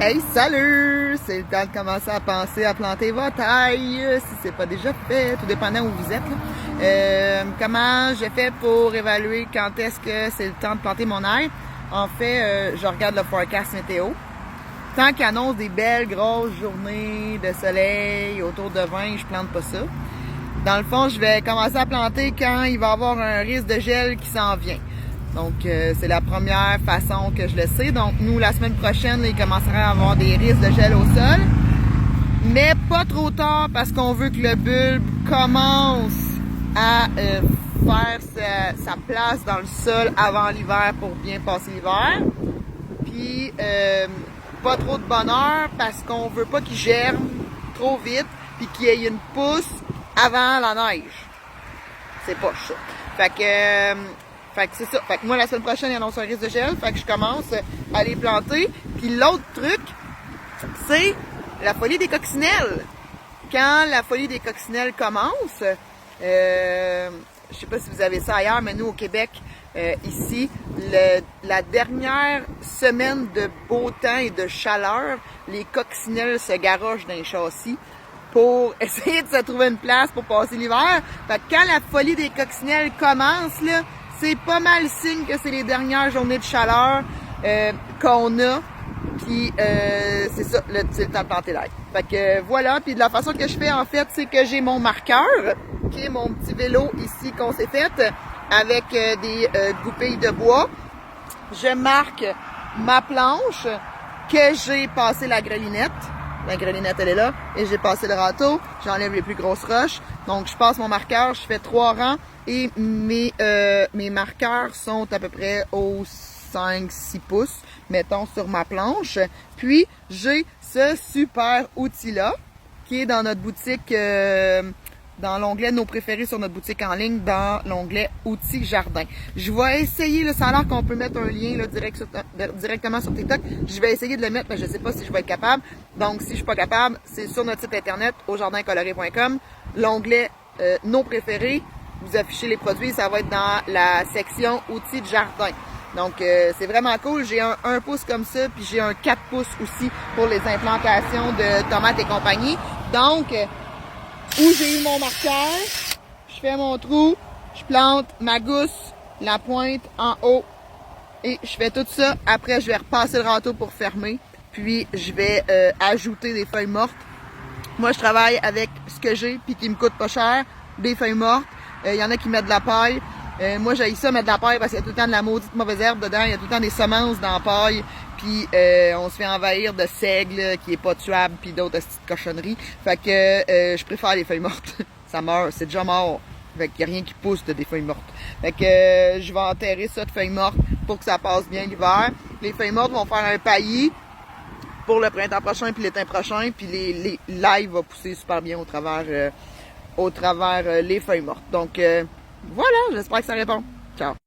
Hey, salut! C'est le temps de commencer à penser à planter votre ail, si c'est pas déjà fait, tout dépendant où vous êtes. Comment je fais pour évaluer quand est-ce que c'est le temps de planter mon ail? En fait, je regarde le forecast météo. Tant qu'il annonce des belles grosses journées de soleil autour de 20, je plante pas ça. Dans le fond, je vais commencer à planter quand il va y avoir un risque de gel qui s'en vient. Donc, c'est la première façon que je le sais. Donc, nous, la semaine prochaine, il commencera à avoir des risques de gel au sol. Mais pas trop tard parce qu'on veut que le bulbe commence à faire sa place dans le sol avant l'hiver pour bien passer l'hiver. Puis, pas trop de bonheur parce qu'on veut pas qu'il germe trop vite puis qu'il y ait une pousse avant la neige. C'est pas ça. Fait que c'est ça. Fait que moi, la semaine prochaine, il annonce un risque de gel. Fait que je commence à les planter. Puis l'autre truc, c'est la folie des coccinelles. Quand la folie des coccinelles commence, je sais pas si vous avez ça ailleurs, mais nous, au Québec, ici, la dernière semaine de beau temps et de chaleur, les coccinelles se garochent dans les châssis pour essayer de se trouver une place pour passer l'hiver. Fait que quand la folie des coccinelles commence, là, c'est pas mal signe que c'est les dernières journées de chaleur qu'on a. Puis c'est ça, c'est le temps de planter l'ail. Fait que voilà, puis de la façon que je fais en fait, c'est que j'ai mon marqueur, qui est mon petit vélo ici qu'on s'est fait, avec des goupilles de bois. Je marque ma planche que j'ai passé la grelinette. La grelinette, elle est là. Et j'ai passé le râteau. J'enlève les plus grosses roches. Donc, je passe mon marqueur. Je fais 3 rangs. Et mes marqueurs sont à peu près aux 5-6 pouces, mettons, sur ma planche. Puis, j'ai ce super outil-là, qui est dans notre boutique, dans l'onglet Nos préférés sur notre boutique en ligne, dans l'onglet Outils Jardin. Je vais essayer, là, ça a l'air qu'on peut mettre un lien là, directement sur TikTok. Je vais essayer de le mettre, mais je ne sais pas si je vais être capable. Donc, si je suis pas capable, c'est sur notre site internet, aujardincoloré.com, l'onglet Nos préférés. Vous affichez les produits, ça va être dans la section Outils de jardin. Donc, c'est vraiment cool. J'ai un 1 pouce comme ça, puis j'ai un 4 pouces aussi pour les implantations de tomates et compagnie. Donc, où j'ai eu mon marqueur, je fais mon trou, je plante ma gousse, la pointe en haut, et je fais tout ça. Après, je vais repasser le râteau pour fermer, puis je vais ajouter des feuilles mortes. Moi, je travaille avec ce que j'ai, puis qui me coûte pas cher, des feuilles mortes. Il y en a qui mettent de la paille. Moi, j'haïs ça mettre de la paille parce qu'il y a tout le temps de la maudite mauvaise herbe dedans. Il y a tout le temps des semences dans la paille. Puis on se fait envahir de seigle qui est pas tuable puis d'autres petites cochonneries. Fait que je préfère les feuilles mortes. Ça meurt, c'est déjà mort. Fait qu'il n'y a rien qui pousse de des feuilles mortes. Fait que je vais enterrer ça de feuilles mortes pour que ça passe bien l'hiver. Les feuilles mortes vont faire un paillis pour le printemps prochain puis l'été prochain. Puis l'ail va pousser super bien au travers les feuilles mortes. Donc voilà, j'espère que ça répond. Ciao!